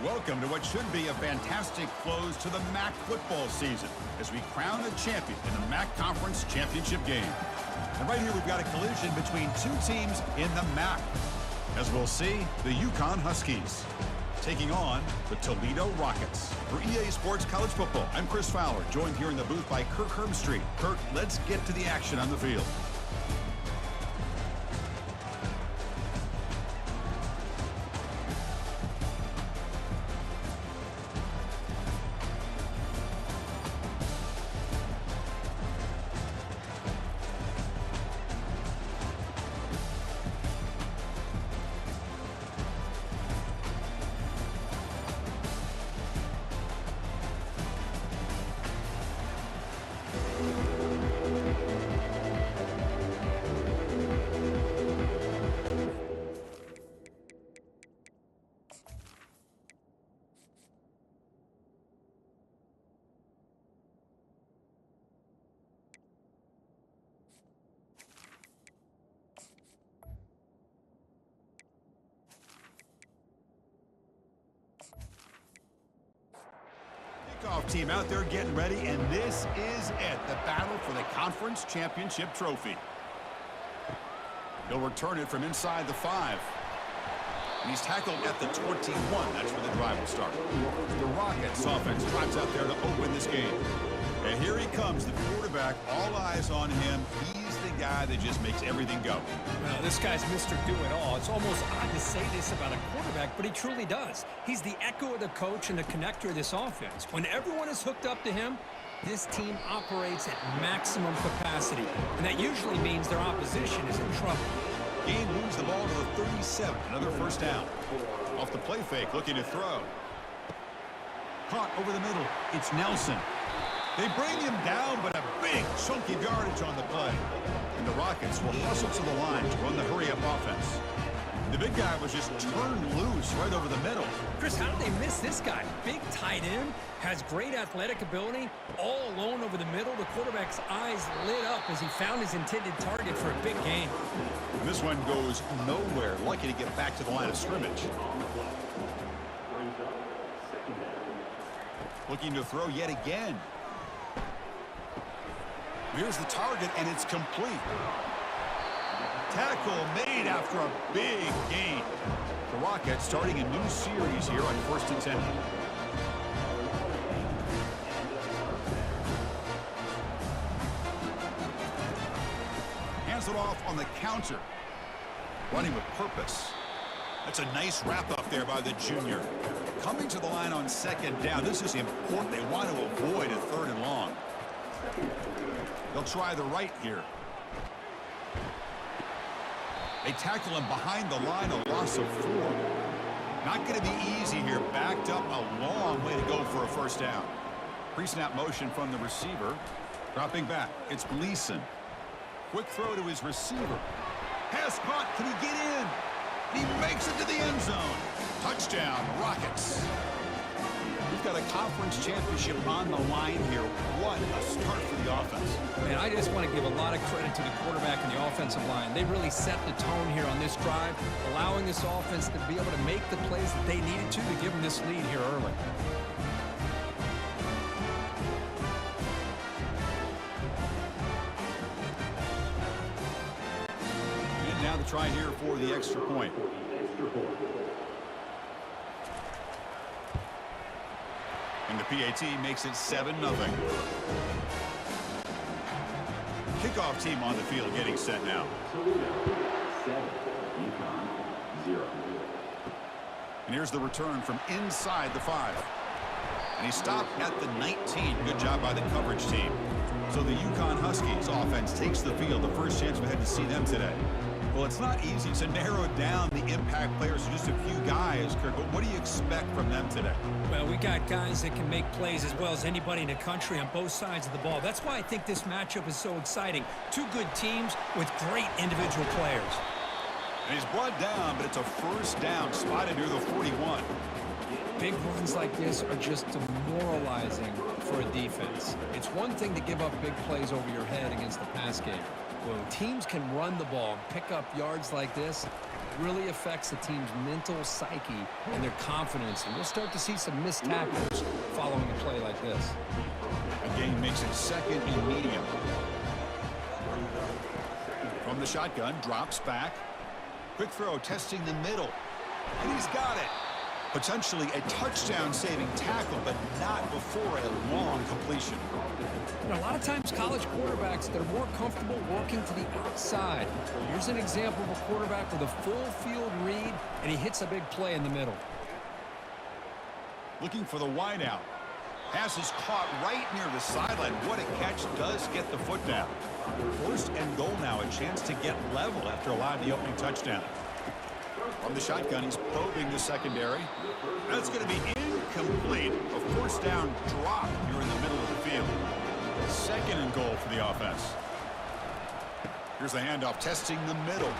Welcome to what should be a fantastic close to the MAC football season as we crown a champion in the MAC Conference Championship game. And right here we've got a collision between two teams in the MAC. As we'll see, the UCONN Huskies taking on the Toledo Rockets. For EA Sports College Football, I'm Chris Fowler, joined here in the booth by Kirk Herbstreit. Kirk, let's get to the action on the field. Kickoff team out there getting ready, and this is it, the battle for the conference championship trophy. He'll return it from inside the 5. And he's tackled at the 21. That's where the drive will start. The Rockets offense drives out there to open this game. And here he comes, the quarterback, all eyes on him. He's the guy that just makes everything go. Well, this guy's Mr. Do-It-All. It's almost odd to say this about a quarterback, but he truly does. He's the echo of the coach and the connector of this offense. When everyone is hooked up to him, this team operates at maximum capacity, and that usually means their opposition is in trouble. Gain moves the ball to the 37, another first down. Off the play fake, looking to throw. Caught over the middle, it's Nelson. They bring him down, but a big chunky yardage on the play. And the Rockets will hustle to the line to run the hurry-up offense. The big guy was just turned loose right over the middle. Chris, how did they miss this guy? Big tight end, has great athletic ability, all alone over the middle. The quarterback's eyes lit up as he found his intended target for a big gain. And this one goes nowhere. Lucky to get back to the line of scrimmage. Looking to throw yet again. Here's the target, and it's complete. Tackle made after a big gain. The Rockets starting a new series here on 1st and 10. Hands it off on the counter. Running with purpose. That's a nice wrap-up there by the junior. Coming to the line on 2nd down. This is important. They want to avoid a 3rd and long. They'll try the right here. They tackle him behind the line, a loss of 4. Not going to be easy here. Backed up a long way to go for a first down. Pre-snap motion from the receiver. Dropping back, it's Gleason. Quick throw to his receiver. Pass caught, can he get in? He makes it to the end zone. Touchdown, Rockets. We've got a conference championship on the line here. What a start for the offense. Man, I just want to give a lot of credit to the quarterback and the offensive line. They really set the tone here on this drive, allowing this offense to be able to make the plays that they needed to give them this lead here early. And now the try here for the extra point. And the PAT makes it 7-0. Kickoff team on the field getting set now. 7, UCONN 0. And here's the return from inside the 5. And he stopped at the 19. Good job by the coverage team. So the UConn Huskies offense takes the field. The first chance we had to see them today. Well, it's not easy to narrow down the impact players to just a few guys, Kirk, but what do you expect from them today? Well, we got guys that can make plays as well as anybody in the country on both sides of the ball. That's why I think this matchup is so exciting. Two good teams with great individual players. And he's brought down, but it's a first down spotted near the 41. Big runs like this are just demoralizing for a defense. It's one thing to give up big plays over your head against the pass game. When teams can run the ball and pick up yards like this, really affects the team's mental psyche and their confidence, and we'll start to see some missed tackles following a play like this. The game makes it second and medium. From the shotgun, drops back. Quick throw, testing the middle. And he's got it. Potentially a touchdown-saving tackle, but not before a long completion. You know, a lot of times college quarterbacks, they're more comfortable working to the outside. Here's an example of a quarterback with a full field read, and he hits a big play in the middle. Looking for the wideout. Pass is caught right near the sideline. What a catch, does get the foot down. First and goal now, a chance to get level after allowing the opening touchdown. From the shotgun, he's probing the secondary. That's going to be incomplete. A first down drop here in the middle of the field. Second and goal for the offense. Here's the handoff, testing the middle.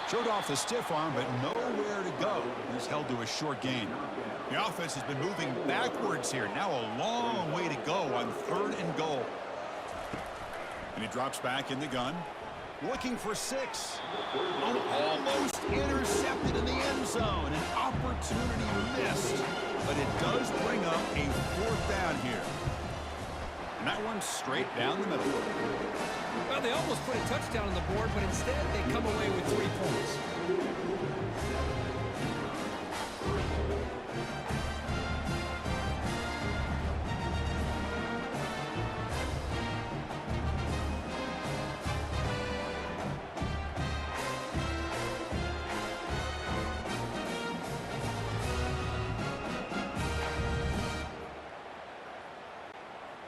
Showed off the stiff arm, but nowhere to go. He's held to a short gain. The offense has been moving backwards here. Now a long way to go on third and goal. And he drops back in the gun. Looking for 6. Oh, almost intercepted in the end zone. An opportunity missed. But it does bring up a fourth down here. And that one's straight down the middle. Well, they almost put a touchdown on the board, but instead they come away with 3 points.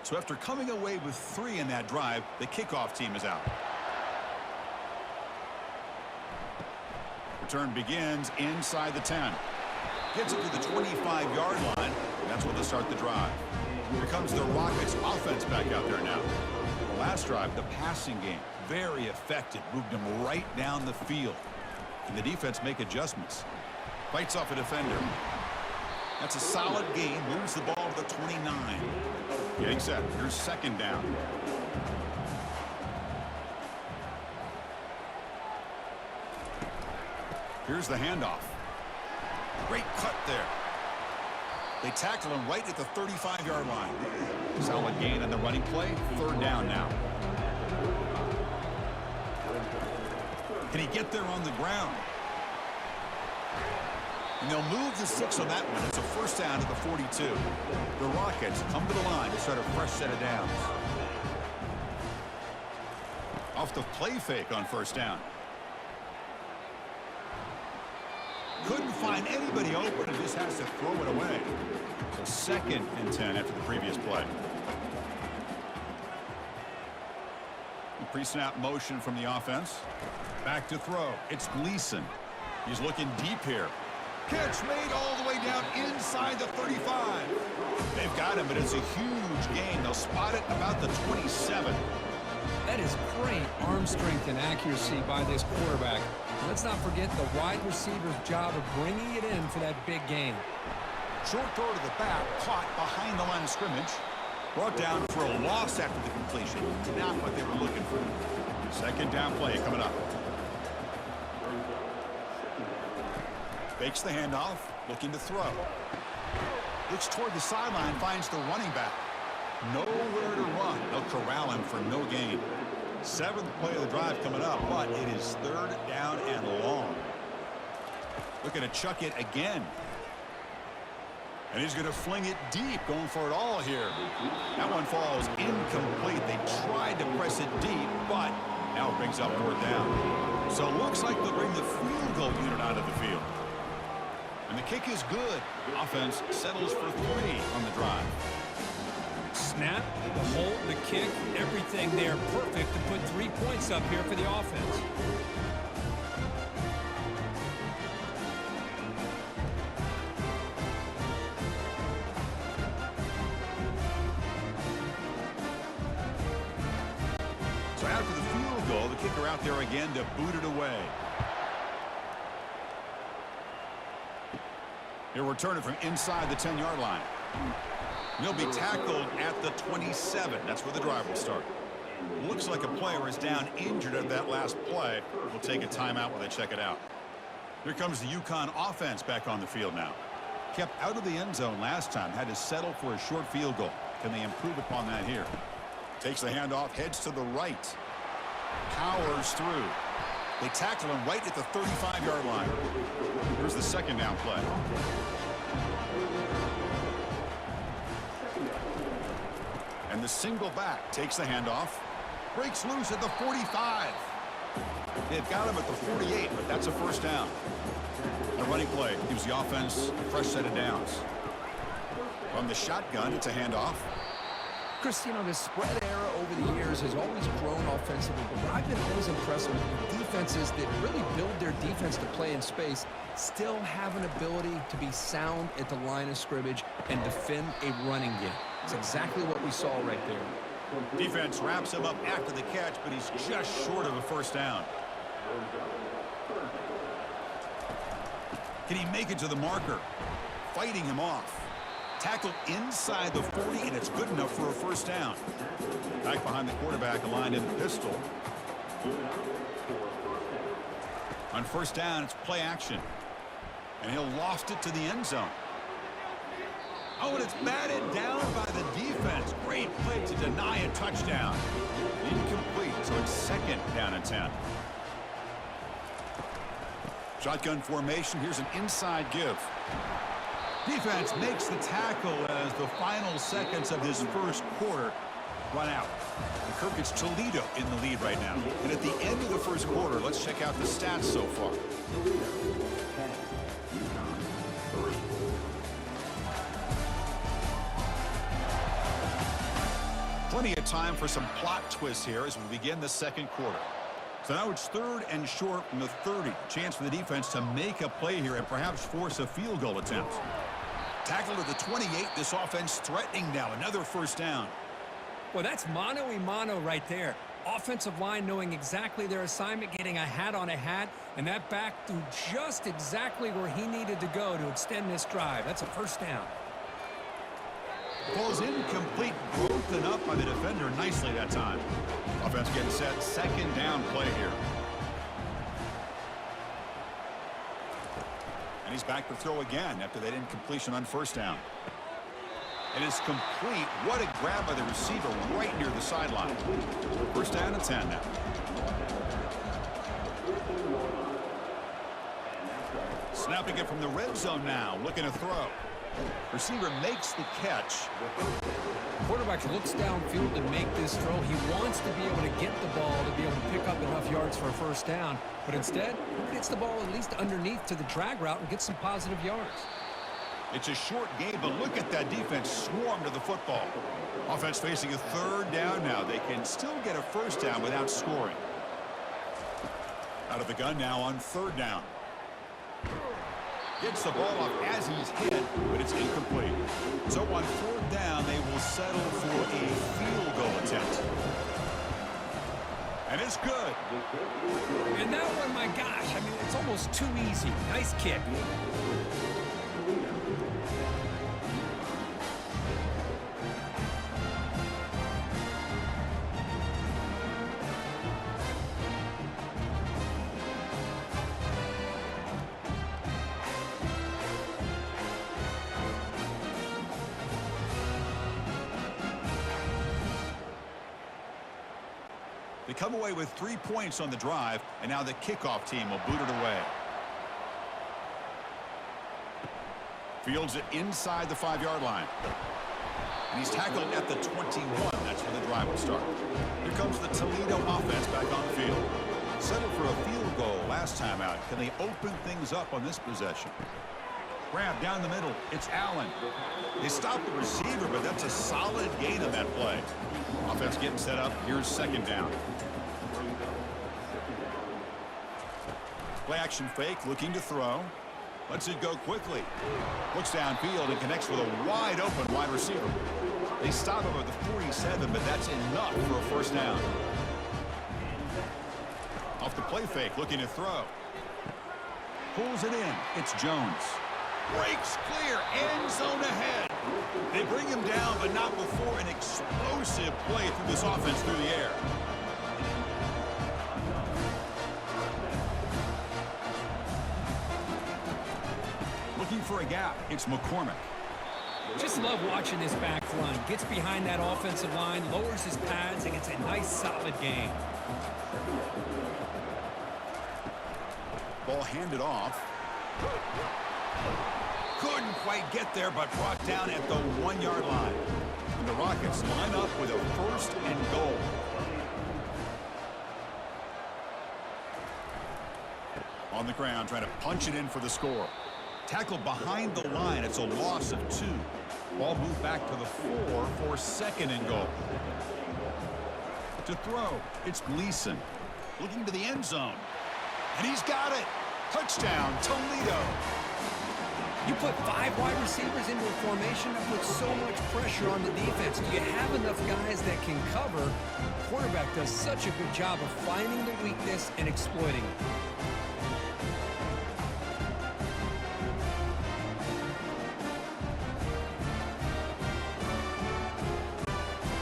So after coming away with 3 in that drive, the kickoff team is out. Return begins inside the 10. Gets it to the 25-yard line. That's where they'll start the drive. Here comes the Rockets offense back out there now. The last drive, the passing game, very effective. Moved them right down the field. And the defense make adjustments. Fights off a defender. That's a solid gain. Moves the ball to the 29. Getting set. Here's second down. Here's the handoff. Great cut there. They tackle him right at the 35-yard line. Solid gain on the running play. Third down now. Can he get there on the ground? And they'll move the 6 on that one. It's a first down to the 42. The Rockets come to the line to start a fresh set of downs. Off the play fake on first down. Couldn't find anybody open and just has to throw it away. So second and 10 after the previous play. Pre-snap motion from the offense. Back to throw. It's Gleason. He's looking deep here. Catch made all the way down inside the 35. They've got him, but it's a huge gain. They'll spot it about the 27. That is great arm strength and accuracy by this quarterback. Let's not forget the wide receiver's job of bringing it in for that big gain. Short throw to the back, caught behind the line of scrimmage. Brought down for a loss after the completion. Not what they were looking for. Second down play coming up. Fakes the handoff, looking to throw. Looks toward the sideline, finds the running back. Nowhere to run. They'll corral him for no gain. 7th play of the drive coming up, but it is third down and long. Looking to chuck it again. And he's going to fling it deep, going for it all here. That one falls incomplete. They tried to press it deep, but now it brings up fourth down. So it looks like they'll bring the field goal unit out of the field. And the kick is good. Offense settles for 3 on the drive. Snap, the hold, the kick, everything there perfect to put 3 points up here for the offense. So after the field goal, the kicker out there again to boot it away. He'll return it from inside the 10-yard line. He'll be tackled at the 27. That's where the drive will start. Looks like a player is down injured at that last play. We'll take a timeout when they check it out. Here comes the UConn offense back on the field now. Kept out of the end zone last time, had to settle for a short field goal. Can they improve upon that here? Takes the handoff, heads to the right. Powers through. They tackle him right at the 35-yard line. Here's the second down play. And the single back takes the handoff. Breaks loose at the 45. They've got him at the 48, but that's a first down. The running play gives the offense a fresh set of downs. From the shotgun, it's a handoff. Chris, you know, the spread era over the years has always grown offensively, but what I've been always impressed with defenses that really build their defense to play in space still have an ability to be sound at the line of scrimmage and defend a running game. It's exactly what we saw right there. Defense wraps him up after the catch, but he's just short of a first down. Can he make it to the marker? Fighting him off. Tackled inside the 40, and it's good enough for a first down. Back behind the quarterback, aligned in the pistol. On first down, it's play action. And he'll loft it to the end zone. Oh, and it's batted down by the defense. Great play to deny a touchdown. Incomplete, so it's second down and 10. Shotgun formation. Here's an inside give. Defense makes the tackle as the final seconds of this first quarter run out. And Kirk, it's Toledo in the lead right now. And at the end of the first quarter, let's check out the stats so far. Plenty of time for some plot twists here as we begin the second quarter. So now it's third and short from the 30. Chance for the defense to make a play here and perhaps force a field goal attempt. Tackled at the 28. This offense threatening now. Another first down. Well, that's mano-a-mano right there. Offensive line knowing exactly their assignment, getting a hat on a hat, and that back threw just exactly where he needed to go to extend this drive. That's a first down. Ball's incomplete, broken up by the defender nicely that time. Offense getting set, second down play here. And he's back to throw again after that incompletion on first down. It is complete. What a grab by the receiver right near the sideline. First down and 10 now. Snapping it from the red zone now, looking to throw. Receiver makes the catch. Quarterback looks downfield to make this throw. He wants to be able to get the ball to be able to pick up enough yards for a first down. But instead, he gets the ball at least underneath to the drag route and gets some positive yards. It's a short game, but look at that defense swarm to the football. Offense facing a third down now. They can still get a first down without scoring. Out of the gun now on third down. Gets the ball off as he's hit, but it's incomplete. So on fourth down, they will settle for a field goal attempt. And it's good. And that one, my gosh, I mean, it's almost too easy. Nice kick. They come away with 3 points on the drive, and now the kickoff team will boot it away. Fields it inside the 5-yard line. And he's tackled at the 21. That's where the drive will start. Here comes the Toledo offense back on the field. Settled for a field goal last time out. Can they open things up on this possession? Grab down the middle. It's Allen. They stop the receiver, but that's a solid gain on that play. Offense getting set up. Here's second down. Play action fake, looking to throw. Lets it go quickly. Looks downfield and connects with a wide open wide receiver. They stop him at the 47, but that's enough for a first down. Off the play fake, looking to throw. Pulls it in. It's Jones. Breaks clear, end zone ahead. They bring him down, but not before an explosive play through this offense through the air. for a gap. It's McCormick. Just love watching this back run. Gets behind that offensive line, lowers his pads, and gets a nice, solid gain. Ball handed off. Couldn't quite get there, but brought down at the 1-yard line. And the Rockets line up with a 1st and goal. On the ground, trying to punch it in for the score. Tackled behind the line. It's a loss of 2. Ball moved back to the 4 for 2nd and goal. To throw, it's Gleason. Looking to the end zone. And he's got it. Touchdown, Toledo. You put 5 wide receivers into a formation that puts so much pressure on the defense. Do you have enough guys that can cover? The quarterback does such a good job of finding the weakness and exploiting it.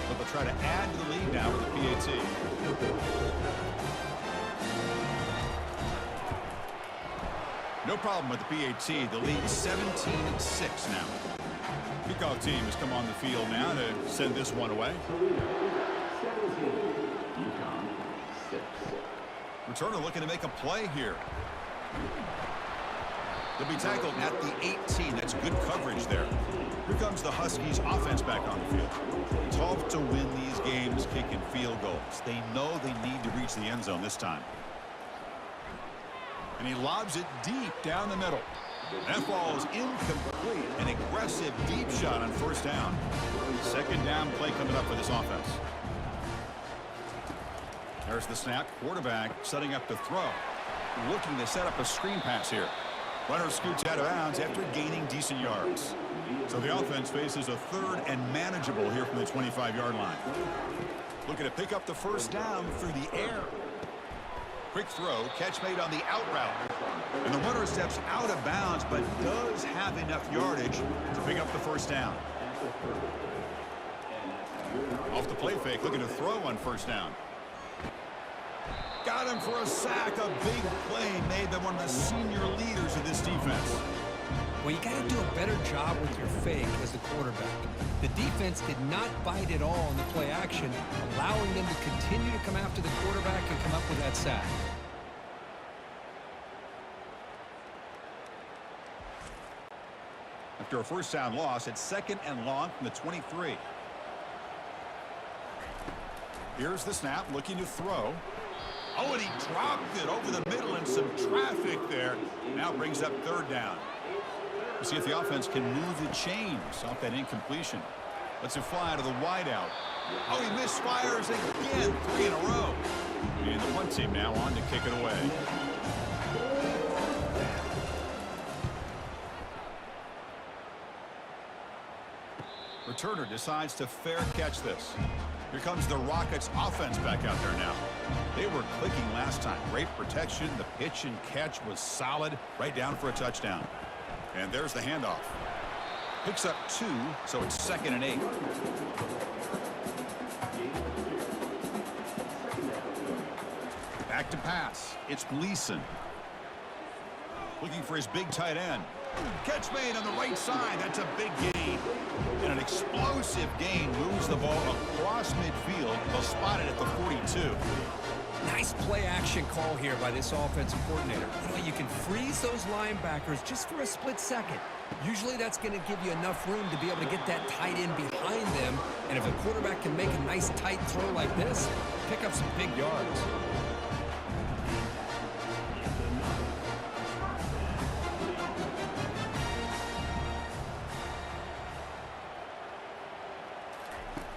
But they'll try to add to the lead now with the PAT. No problem with the PAT. The lead 17-6 now. Kickoff team has come on the field now to send this one away. UCONN 6. Returner looking to make a play here. They'll be tackled at the 18. That's good coverage there. Here comes the Huskies offense back on the field. Tough to win these games kicking field goals. They know they need to reach the end zone this time. And he lobs it deep down the middle. That ball is incomplete. An aggressive deep shot on 1st down. 2nd down play coming up for this offense. There's the snap. Quarterback setting up to throw. Looking to set up a screen pass here. Runner scoots out of bounds after gaining decent yards. So the offense faces a 3rd and manageable here from the 25-yard line. Looking to pick up the 1st down through the air. Quick throw, catch made on the out route. And the runner steps out of bounds, but does have enough yardage to pick up the 1st down. Off the play fake, looking to throw on 1st down. Got him for a sack. A big play made by one of the senior leaders of this defense. Well, you got to do a better job with your fake as the quarterback. The defense did not bite at all in the play action, allowing them to continue to come after the quarterback and come up with that sack. After a 1st down loss, it's 2nd and long from the 23. Here's the snap, looking to throw. Oh, and he dropped it over the middle and some traffic there. Now brings up 3rd down. We'll see if the offense can move the chains off that incompletion. Lets it fly to the wideout. Oh, he misfires again. 3 in a row. And the punt team now on to kick it away. Returner decides to fair catch this. Here comes the Rockets offense back out there now. They were clicking last time. Great protection. The pitch and catch was solid. Right down for a touchdown. And there's the handoff. Picks up 2, so it's 2nd and 8. Back to pass. It's Gleason. Looking for his big tight end. Catch made on the right side. That's a big gain. And an explosive gain moves the ball across midfield. They'll spot it at the 42. Nice play action call here by this offensive coordinator. You know, you can freeze those linebackers just for a split second. Usually that's going to give you enough room to be able to get that tight end behind them. And if a quarterback can make a nice tight throw like this, pick up some big yards.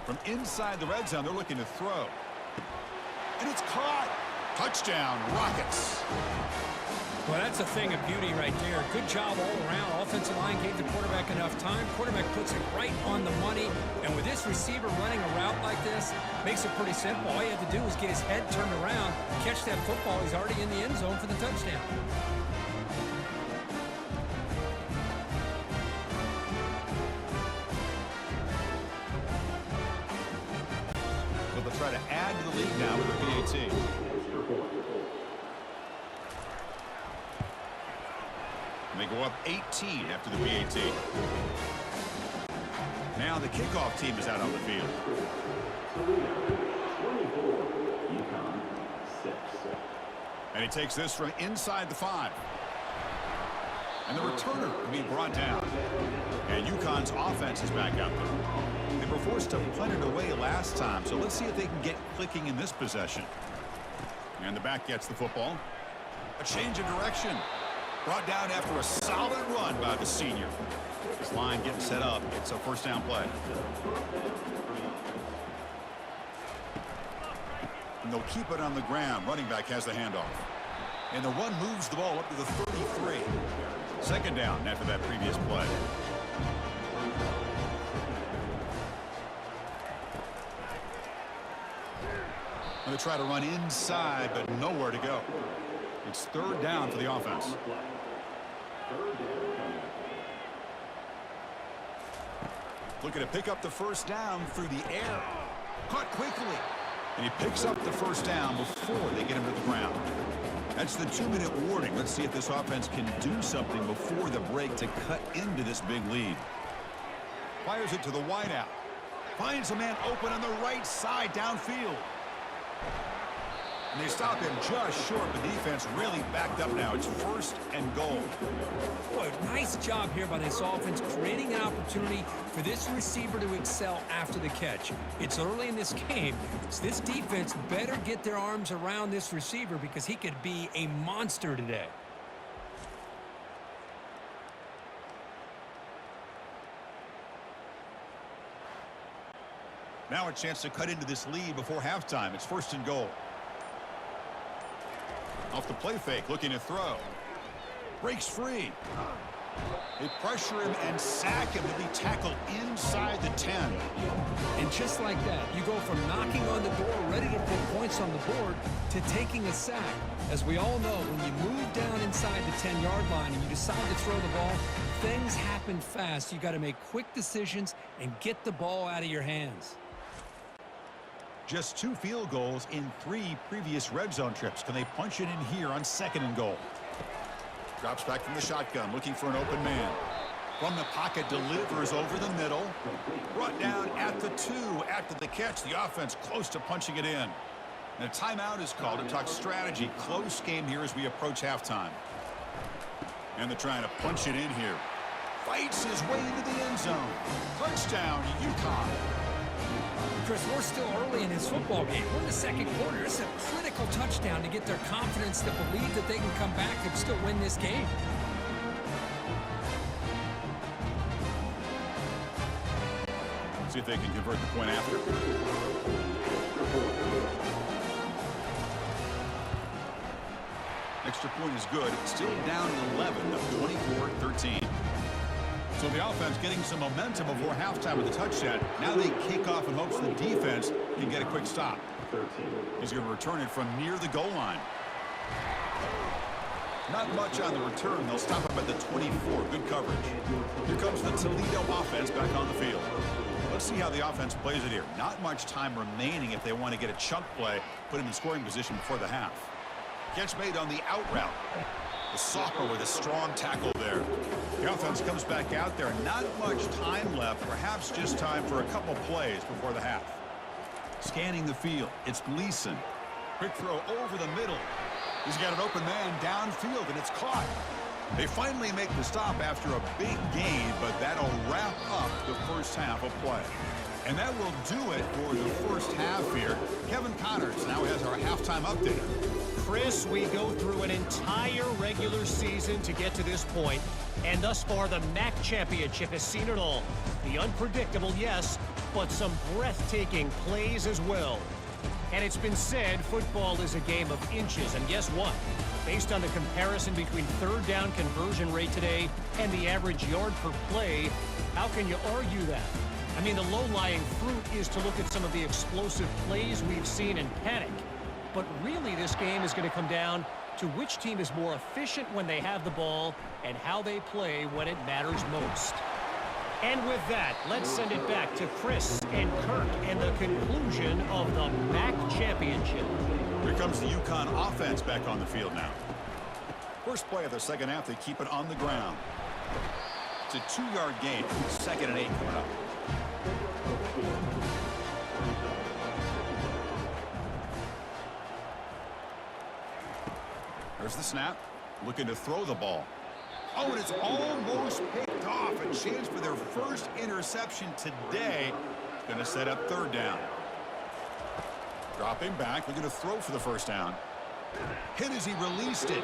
From inside the red zone, they're looking to throw. And it's caught. Touchdown, Rockets. Well, that's a thing of beauty right there. Good job all around. Offensive line gave the quarterback enough time. Quarterback puts it right on the money. And with this receiver running a route like this, makes it pretty simple. All you have to do is get his head turned around, catch that football. He's already in the end zone for the touchdown. So they'll try to add to the lead now with the PAT. They go up 18 after the PAT. Now the kickoff team is out on the field. UCONN 6. And he takes this from inside the 5. And the returner will be brought down. And UConn's offense is back out there. They were forced to punt it away last time, so let's see if they can get clicking in this possession. And the back gets the football. A change of direction. Brought down after a solid run by the senior. This line getting set up. It's a first down play. And they'll keep it on the ground. Running back has the handoff. And the run moves the ball up to the 33. Second down after that previous play. And they try to run inside, but nowhere to go. It's third down for the offense. Looking to pick up the first down through the air. Caught quickly. And he picks up the first down before they get him to the ground. That's the 2-minute warning. Let's see if this offense can do something before the break to cut into this big lead. Fires it to the wideout. Finds a man open on the right side downfield. And they stop him just short. The defense really backed up now. It's first and goal. Boy, nice job here by this offense, creating an opportunity for this receiver to excel after the catch. It's early in this game, so this defense better get their arms around this receiver because he could be a monster today. Now a chance to cut into this lead before halftime. It's first and goal. Off the play fake, looking to throw. Breaks free. They pressure him and sack him to be tackled inside the 10. And just like that, you go from knocking on the door, ready to put points on the board, to taking a sack. As we all know, when you move down inside the 10-yard line and you decide to throw the ball, things happen fast. You got to make quick decisions and get the ball out of your hands. Just 2 field goals in 3 previous red zone trips. Can they punch it in here on second and goal? Drops back from the shotgun, looking for an open man. From the pocket, delivers over the middle. Brought down at the 2 after the catch. The offense close to punching it in. And a timeout is called to talk strategy. Close game here as we approach halftime. And they're trying to punch it in here. Fights his way into the end zone. Touchdown, UConn. Chris, we're still early in this football game. We're in the second quarter. It's a critical touchdown to get their confidence to believe that they can come back and still win this game. See if they can convert the point after. Extra point is good. Still down 11 of 24-13. So the offense getting some momentum before halftime with the touchdown. Now they kick off in hopes the defense can get a quick stop. He's going to return it from near the goal line. Not much on the return. They'll stop him at the 24. Good coverage. Here comes the Toledo offense back on the field. Let's see how the offense plays it here. Not much time remaining if they want to get a chunk play, put him in scoring position before the half. Catch made on the out route. The sophomore with a strong tackle there. The offense comes back out there. Not much time left. Perhaps just time for a couple plays before the half. Scanning the field. It's Gleason. Quick throw over the middle. He's got an open man downfield, and it's caught. They finally make the stop after a big gain, but that'll wrap up the first half of play. And that will do it for the first half here. Kevin Connors now has our halftime update. Chris, we go through an entire regular season to get to this point, and thus far the MAC championship has seen it all. The unpredictable, yes, but some breathtaking plays as well. And it's been said football is a game of inches, and guess what? Based on the comparison between third down conversion rate today and the average yard per play, how can you argue that? I mean, the low-lying fruit is to look at some of the explosive plays we've seen in panic. But really, this game is going to come down to which team is more efficient when they have the ball and how they play when it matters most. And with that, let's send it back to Chris and Kirk and the conclusion of the MAC championship. Here comes the UConn offense back on the field now. First play of the second half, they keep it on the ground. It's a 2-yard gain. 2nd and 8 coming up. There's the snap. Looking to throw the ball. Oh, and it's almost picked off. A chance for their first interception today. It's going to set up 3rd down. Dropping back. Looking to throw for the 1st down. Hit as he released it.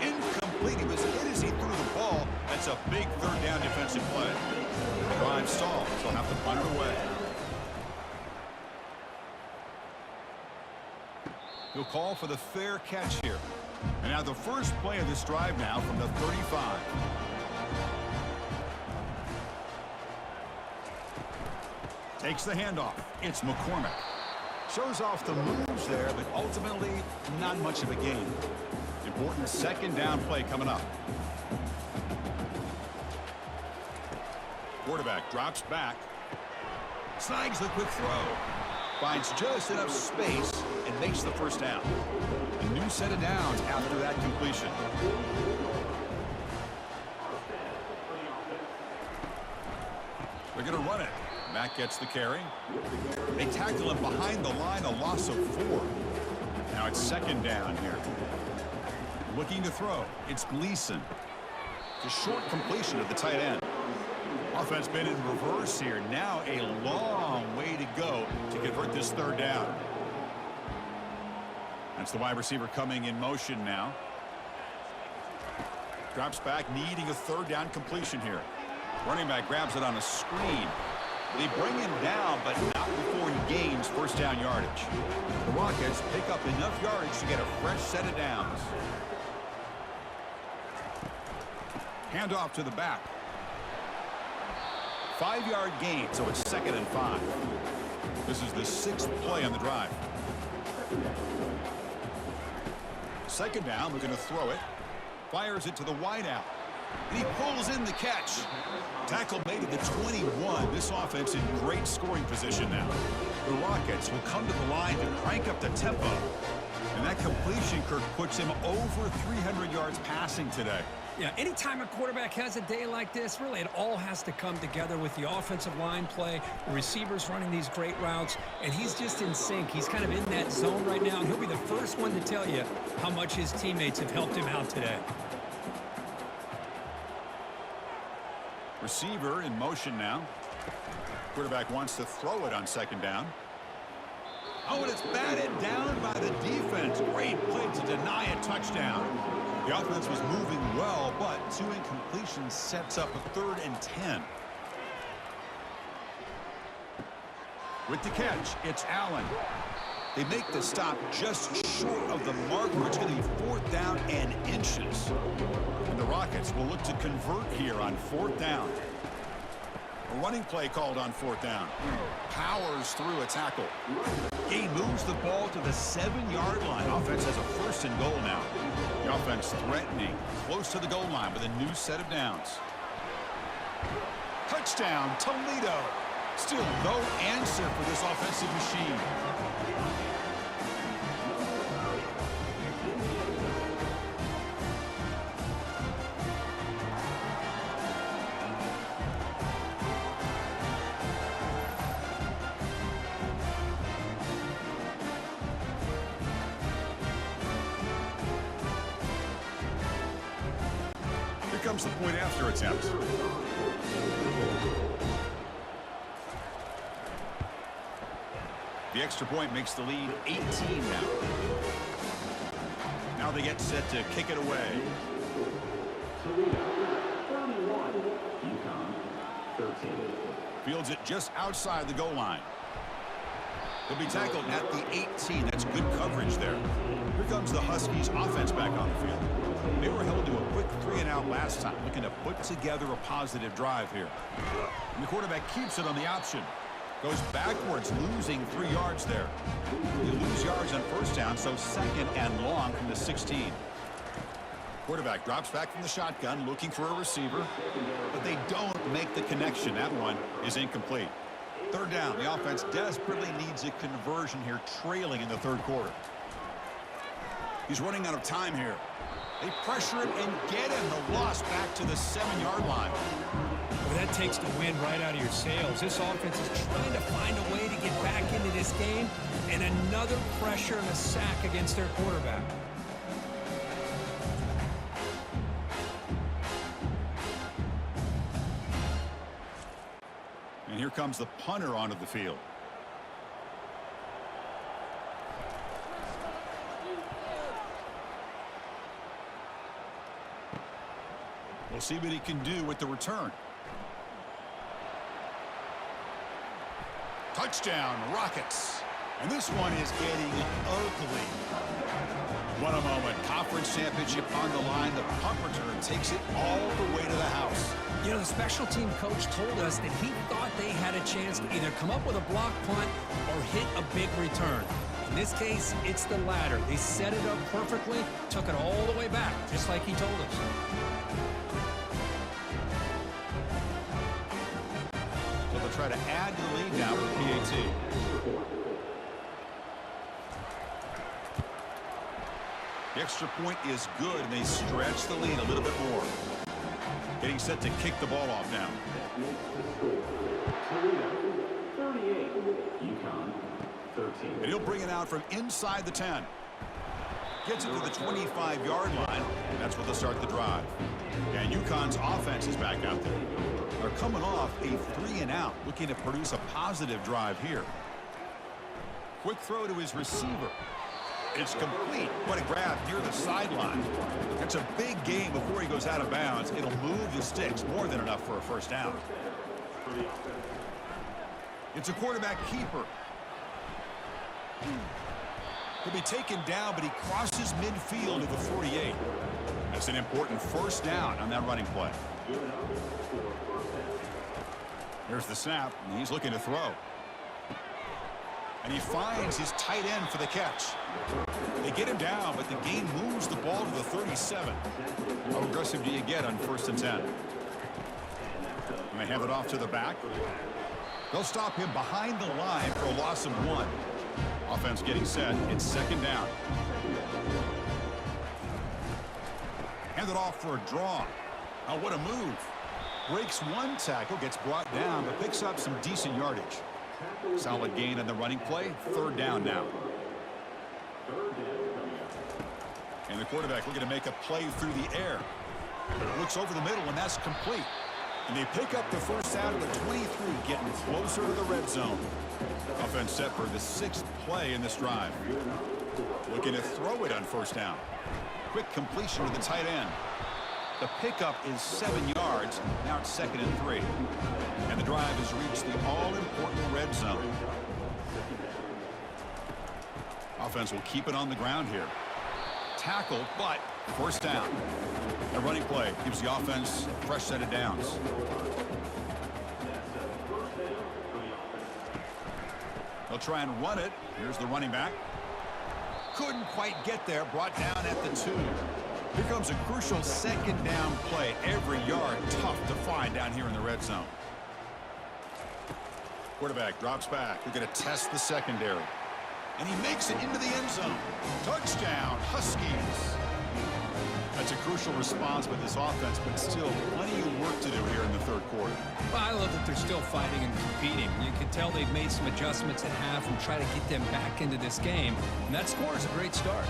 Incomplete. He was hit as he threw the ball. That's a big 3rd down defensive play. Drive stalled, so he'll have to punt it away. He'll call for the fair catch here. And now the first play of this drive now from the 35. Takes the handoff. It's McCormick. Shows off the moves there, but ultimately not much of a gain. Important 2nd down play coming up. Quarterback drops back. Snags the quick throw. Finds just enough space and makes the 1st down. A new set of downs after that completion. They're going to run it. Mack gets the carry. They tackle him behind the line, a loss of 4. Now it's 2nd down here. Looking to throw. It's Gleason. It's a short completion of the tight end. Offense been in reverse here. Now a long way to go to convert this 3rd down. That's the wide receiver coming in motion now. Drops back, needing a 3rd down completion here. Running back grabs it on a screen. They bring him down, but not before he gains 1st down yardage. The Rockets pick up enough yardage to get a fresh set of downs. Handoff to the back. 5-yard gain, so it's 2nd and 5. This is the 6th play on the drive. 2nd down, looking to throw it. Fires it to the wideout. And he pulls in the catch. Tackle made at the 21. This offense in great scoring position now. The Rockets will come to the line to crank up the tempo. And that completion, Kirk, puts him over 300 yards passing today. Yeah, anytime a quarterback has a day like this, really it all has to come together with the offensive line play, the receivers running these great routes, and he's just in sync. He's kind of in that zone right now, and he'll be the first one to tell you how much his teammates have helped him out today. Receiver in motion now. Quarterback wants to throw it on 2nd down. Oh, and it's batted down by the defense. Great play to deny a touchdown. The offense was moving well, but 2 incompletions sets up a 3rd and 10. With the catch, it's Allen. They make the stop just short of the marker. It's going to be 4th down and inches. And the Rockets will look to convert here on 4th down. A running play called on 4th down. Powers through a tackle. He moves the ball to the 7-yard line. Offense has a 1st and goal now. The offense threatening, close to the goal line with a new set of downs. Touchdown, Toledo. Still no answer for this offensive machine. Comes the point after attempt. The extra point makes the lead 18 now. Now they get set to kick it away. Toledo, 31. UCONN, 13. Fields it just outside the goal line. He'll be tackled at the 18. That's good coverage there. Here comes the Huskies offense back on the field. They were held to a quick 3-and-out last time, looking to put together a positive drive here. And the quarterback keeps it on the option. Goes backwards, losing 3 yards there. You lose yards on 1st down, so 2nd and long from the 16. Quarterback drops back from the shotgun, looking for a receiver, but they don't make the connection. That one is incomplete. 3rd down. The offense desperately needs a conversion here, trailing in the 3rd quarter. He's running out of time here. They pressure him and get him. The loss back to the 7-yard line. Well, that takes the wind right out of your sails. This offense is trying to find a way to get back into this game, and another pressure and a sack against their quarterback. And here comes the punter onto the field. We'll see what he can do with the return. Touchdown, Rockets. And this one is getting ugly. What a moment. Conference championship on the line. The punt return takes it all the way to the house. You know, the special team coach told us that he thought they had a chance to either come up with a block punt or hit a big return. In this case, it's the latter. They set it up perfectly, took it all the way back, just like he told us. So they'll try to add to the lead now with the PAT. The extra point is good, and they stretch the lead a little bit more. Getting set to kick the ball off now. Toledo, 38. UCONN, 13. And he'll bring it out from inside the 10. Gets it to the 25-yard line. That's where they'll start the drive. And UConn's offense is back out there. They're coming off a 3-and-out, looking to produce a positive drive here. Quick throw to his receiver. It's complete. What a grab near the sideline. It's a big game before he goes out of bounds. It'll move the sticks more than enough for a first down. It's a quarterback keeper. He'll be taken down, but he crosses midfield to the 48. That's an important first down on that running play. Here's the snap, and he's looking to throw. And he finds his tight end for the catch. They get him down, but the gain moves the ball to the 37. How aggressive do you get on 1st and 10? And they hand it off to the back. They'll stop him behind the line for a loss of 1. Offense getting set. It's 2nd down. Hand it off for a draw. Oh, what a move. Breaks one tackle, gets brought down, but picks up some decent yardage. Solid gain on the running play. 3rd down now. And the quarterback looking to make a play through the air. Looks over the middle, and that's complete. And they pick up the first down of the 23, getting closer to the red zone. Offense set for the 6th play in this drive. Looking to throw it on 1st down. Quick completion to the tight end. The pickup is 7 yards. Now it's 2nd and 3. And the drive has reached the all-important red zone. Offense will keep it on the ground here. Tackle, but 1st down. The running play gives the offense a fresh set of downs. They'll try and run it. Here's the running back. Couldn't quite get there. Brought down at the 2. Here comes a crucial 2nd down play. Every yard tough to find down here in the red zone. Quarterback drops back. They're going to test the secondary. And he makes it into the end zone. Touchdown, Huskies. That's a crucial response by this offense, but still plenty of work to do here in the 3rd quarter. Well, I love that they're still fighting and competing. You can tell they've made some adjustments at half and try to get them back into this game. And that score is a great start.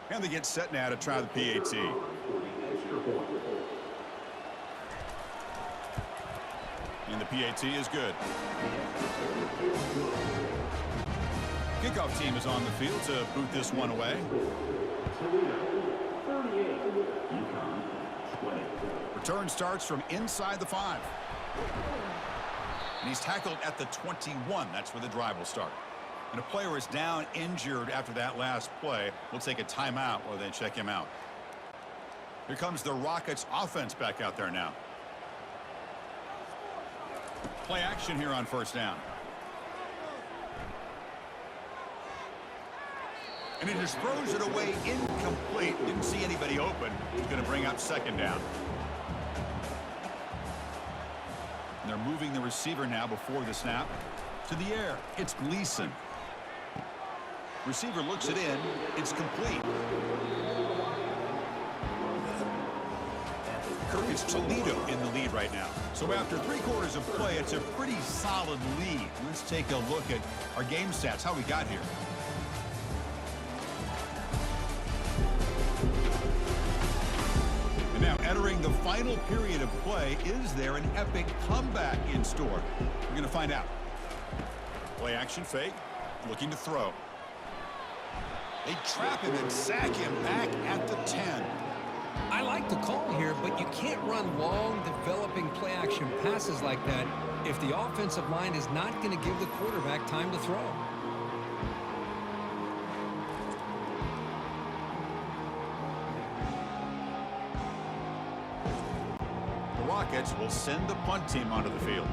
And they get set now to try the PAT. And the PAT is good. Kickoff team is on the field to boot this one away. Return starts from inside the 5. And he's tackled at the 21. That's where the drive will start. And a player is down injured after that last play. We'll take a timeout while they check him out. Here comes the Rockets offense back out there now. Play action here on 1st down. And he just throws it away incomplete. Didn't see anybody open. He's going to bring up 2nd down. And they're moving the receiver now before the snap. To the air. It's Gleason. Receiver looks it in. It's complete. Kirk, it's Toledo in the lead right now. So after 3 quarters of play, it's a pretty solid lead. Let's take a look at our game stats, how we got here. And now entering the final period of play, is there an epic comeback in store? We're going to find out. Play action fake, looking to throw. They trap him and sack him back at the 10. I like the call here, but you can't run long, developing play-action passes like that if the offensive line is not going to give the quarterback time to throw. The Rockets will send the punt team onto the field.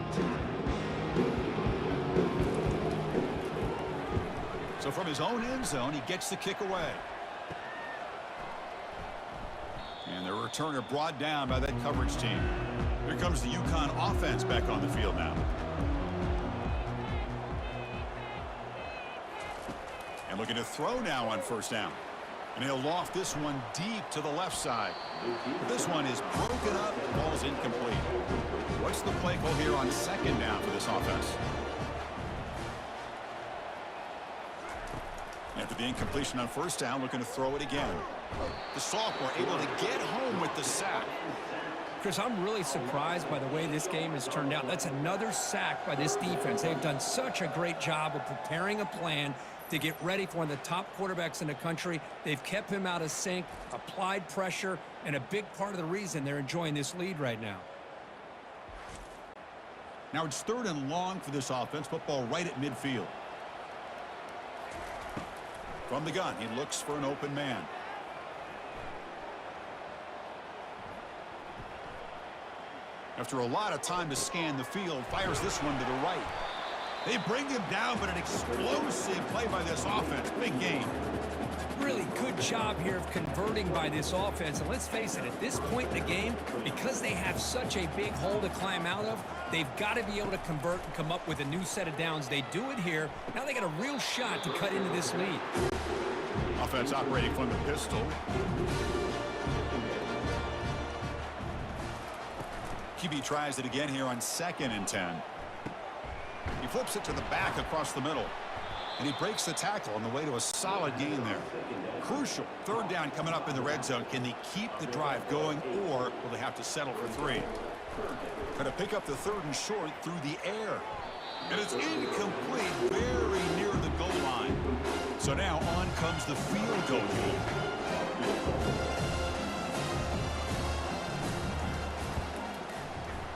So from his own end zone, he gets the kick away. And the returner brought down by that coverage team. Here comes the UConn offense back on the field now. And looking to throw now on first down. And he'll loft this one deep to the left side. But this one is broken up. Ball's incomplete. What's the play call here on second down for this offense? After the incompletion on first down, looking to throw it again. The sophomore able to get home with the sack. Chris, I'm really surprised by the way this game has turned out. That's another sack by this defense. They've done such a great job of preparing a plan to get ready for one of the top quarterbacks in the country. They've kept him out of sync, applied pressure, and a big part of the reason they're enjoying this lead right now. Now it's 3rd and long for this offense. Football right at midfield. From the gun, he looks for an open man. After a lot of time to scan the field, fires this one to the right. They bring him down, but an explosive play by this offense. Big game. Really good job here of converting by this offense. And let's face it, at this point in the game, because they have such a big hole to climb out of, they've got to be able to convert and come up with a new set of downs. They do it here. Now they got a real shot to cut into this lead. Offense operating from the pistol. QB tries it again here on 2nd and 10. He flips it to the back across the middle. And he breaks the tackle on the way to a solid gain there. Crucial 3rd down coming up in the red zone. Can they keep the drive going, or will they have to settle for 3? Try to pick up the 3rd and short through the air. And it's incomplete, very near the goal line. So now on comes the field goal unit.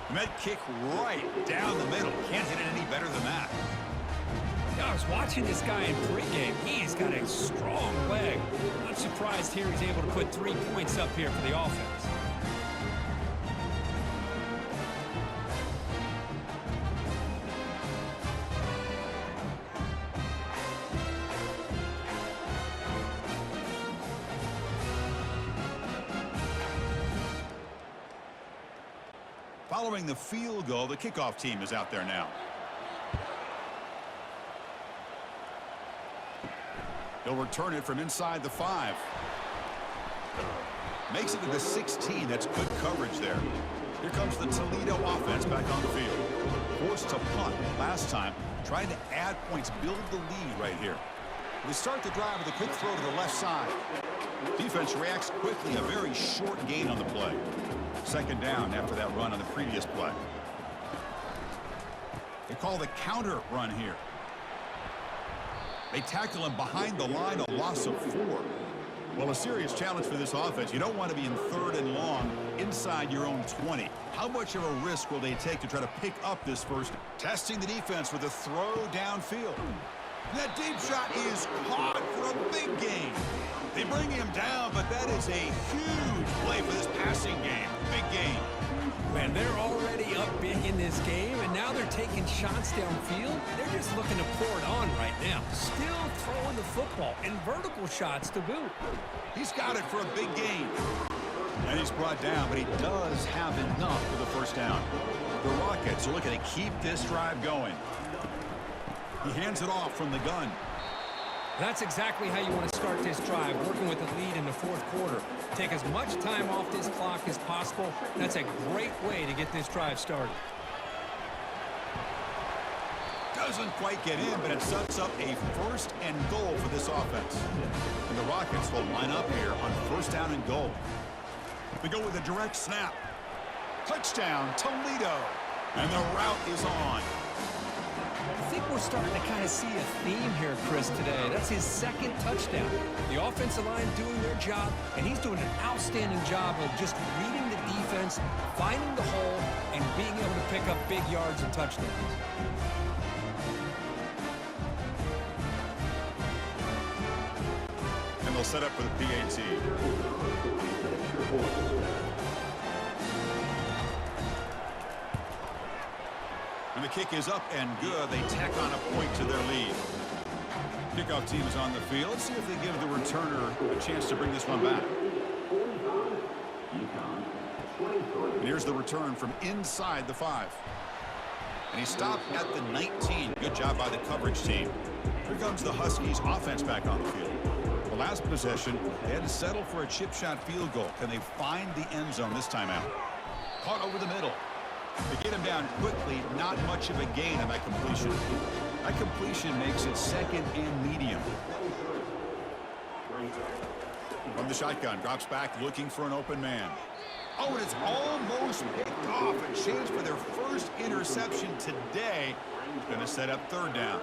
And that kick right down the middle. Can't hit it any better than that. I was watching this guy in pregame. He's got a strong leg. Not surprised here he's able to put 3 points up here for the offense. Following the field goal, the kickoff team is out there now. He'll return it from inside the 5. Makes it to the 16. That's good coverage there. Here comes the Toledo offense back on the field. Forced to punt last time. Trying to add points, build the lead right here. They start the drive with a quick throw to the left side. Defense reacts quickly. A very short gain on the play. 2nd down after that run on the previous play. They call the counter run here. They tackle him behind the line, a loss of 4. Well, a serious challenge for this offense. You don't want to be in 3rd and long inside your own 20. How much of a risk will they take to try to pick up this first? Testing the defense with a throw downfield. That deep shot is caught for a big gain. They bring him down, but that is a huge play for this passing game. Big gain. Man, they're already up big in this game, and now they're taking shots downfield. They're just looking to pour it on right now. Still throwing the football, and vertical shots to boot. He's got it for a big gain. And he's brought down, but he does have enough for the first down. The Rockets are looking to keep this drive going. He hands it off from the gun. That's exactly how you want to start this drive, working with the lead in the fourth quarter. Take as much time off this clock as possible. That's a great way to get this drive started. Doesn't quite get in, but it sets up a first and goal for this offense. And the Rockets will line up here on first down and goal. They go with a direct snap. Touchdown, Toledo. And the route is on. I think we're starting to kind of see a theme here, Chris, today. That's his second touchdown. The offensive line doing their job, and he's doing an outstanding job of just reading the defense, finding the hole, and being able to pick up big yards and touchdowns. And they'll set up for the PAT. And the kick is up and good. They tack on a point to their lead. Kickoff team is on the field. Let's see if they give the returner a chance to bring this one back. And here's the return from inside the 5. And he stopped at the 19. Good job by the coverage team. Here comes the Huskies offense back on the field. The last possession, they had to settle for a chip shot field goal. Can they find the end zone this time out? Caught over the middle. They get him down quickly. Not much of a gain on that completion. That completion makes it second and medium. From the shotgun, drops back looking for an open man. Oh, and it's almost picked off. A chance for their first interception today. Going to set up third down.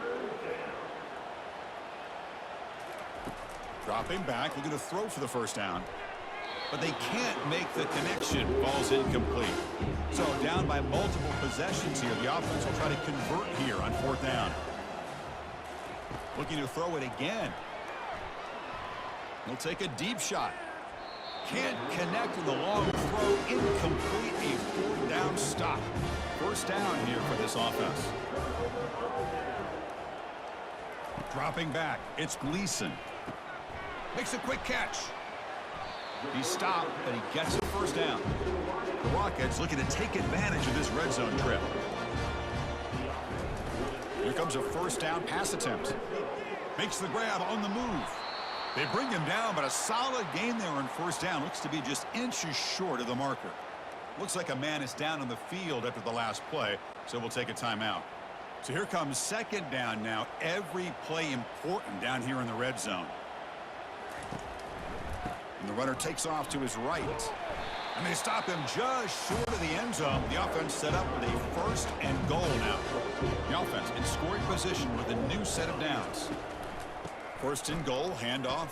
Dropping back, looking to throw for the first down. But they can't make the connection. Ball's incomplete. So down by multiple possessions here. The offense will try to convert here on fourth down. Looking to throw it again. He'll take a deep shot. Can't connect with the long throw. Incomplete. A fourth down stop. First down here for this offense. Dropping back. It's Gleason. Makes a quick catch. He stopped, but he gets a first down. The Rockets looking to take advantage of this red zone trip. Here comes a first down pass attempt. Makes the grab on the move. They bring him down, but a solid gain there on first down. Looks to be just inches short of the marker. Looks like a man is down on the field after the last play, so we'll take a timeout. So here comes second down now. Every play important down here in the red zone. And the runner takes off to his right. And they stop him just short of the end zone. The offense set up with a first and goal now. The offense in scoring position with a new set of downs. First and goal, handoff.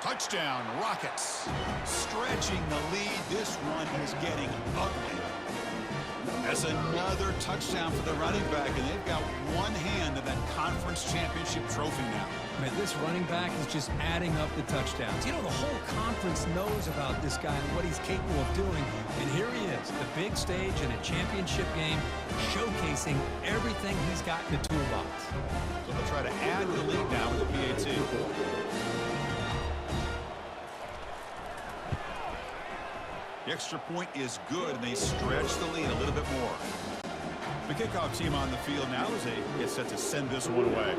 Touchdown, Rockets. Stretching the lead. This one is getting ugly. That's another touchdown for the running back, and they've got one hand in that conference championship trophy now. Man, this running back is just adding up the touchdowns. You know, the whole conference knows about this guy and what he's capable of doing. And here he is, the big stage in a championship game, showcasing everything he's got in the toolbox. So they'll try to add to the lead now with the PAT. The extra point is good, and they stretch the lead a little bit more. The kickoff team on the field now as they get set to send this one away.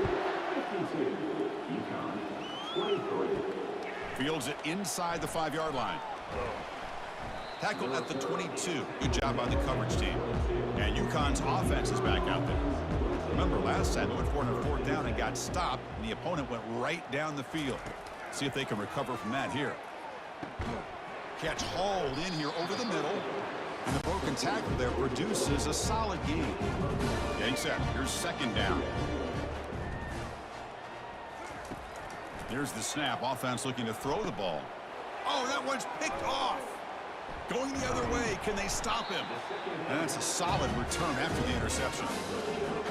Fields it inside the 5-yard line. Tackle at the 22. Good job by the coverage team. And UConn's offense is back out there. Remember, last time they went for it on fourth down and got stopped, and the opponent went right down the field. See if they can recover from that here. Catch hauled in here over the middle. And the broken tackle there produces a solid gain. Getting set. Here's second down. Here's the snap. Offense looking to throw the ball. Oh, that one's picked off. Going the other way. Can they stop him? And that's a solid return after the interception.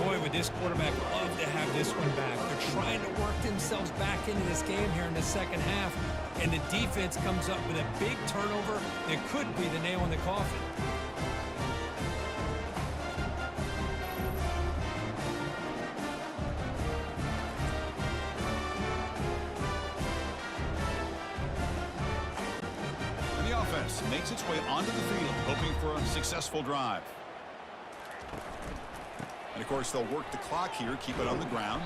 Boy, would this quarterback love to have this one back. They're trying to work themselves back into this game here in the second half. And the defense comes up with a big turnover that could be the nail in the coffin. And the offense makes its way onto the field, hoping for a successful drive. And, of course, they'll work the clock here, keep it on the ground.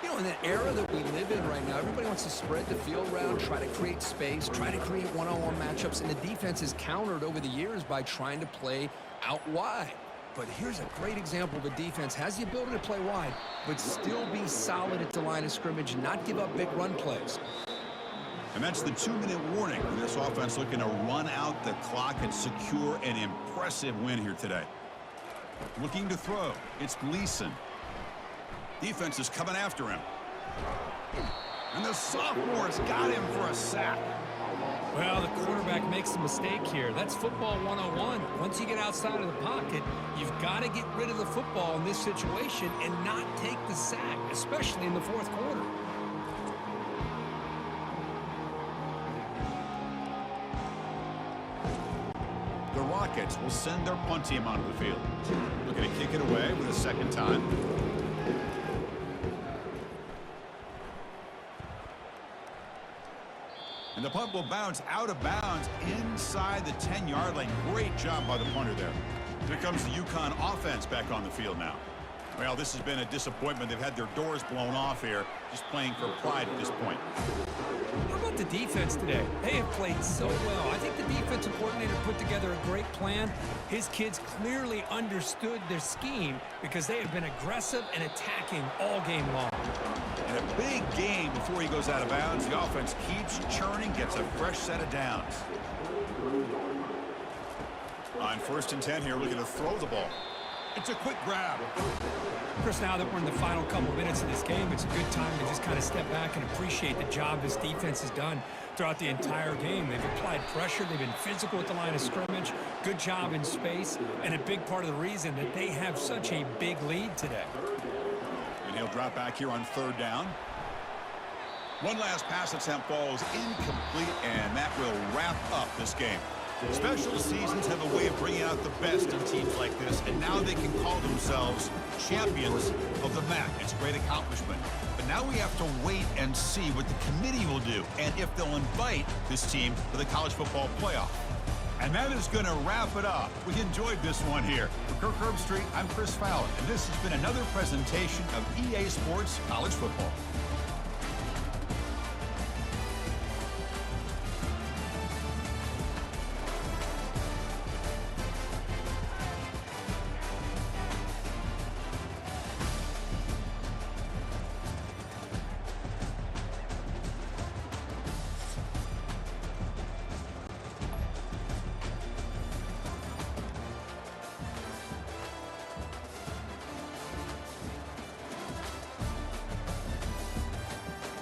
You know, in the era that we live in right now, everybody wants to spread the field around, try to create space, try to create one-on-one matchups, and the defense is countered over the years by trying to play out wide. But here's a great example of a defense has the ability to play wide, but still be solid at the line of scrimmage and not give up big run plays. And that's the 2-minute warning for this offense looking to run out the clock and secure an impressive win here today. Looking to throw. It's Gleason. Defense is coming after him. And the sophomore's got him for a sack. Well, the quarterback makes a mistake here. That's football 101. Once you get outside of the pocket, you've got to get rid of the football in this situation and not take the sack, especially in the fourth quarter. The Rockets will send their punt team onto the field. Looking to kick it away with a second time. And the punt will bounce out of bounds inside the 10-yard line. Great job by the punter there. Here comes the UConn offense back on the field now. Well, this has been a disappointment. They've had their doors blown off here, just playing for pride at this point. How about the defense today? They have played so well. I think the defensive coordinator put together a great plan. His kids clearly understood their scheme because they have been aggressive and attacking all game long. And a big game before he goes out of bounds. The offense keeps churning, gets a fresh set of downs. On 1st and 10 here, looking to throw the ball. It's a quick grab. Chris, now that we're in the final couple minutes of this game, it's a good time to just kind of step back and appreciate the job this defense has done throughout the entire game. They've applied pressure. They've been physical at the line of scrimmage. Good job in space. And a big part of the reason that they have such a big lead today. And he'll drop back here on 3rd down. One last pass attempt falls incomplete, and that will wrap up this game. Special seasons have a way of bringing out the best in teams like this, and now they can call themselves champions of the MAC. It's a great accomplishment. But now we have to wait and see what the committee will do and if they'll invite this team to the college football playoff. And that is going to wrap it up. We enjoyed this one here. For Kirk Herbstreit, I'm Chris Fowler, and this has been another presentation of EA Sports College Football.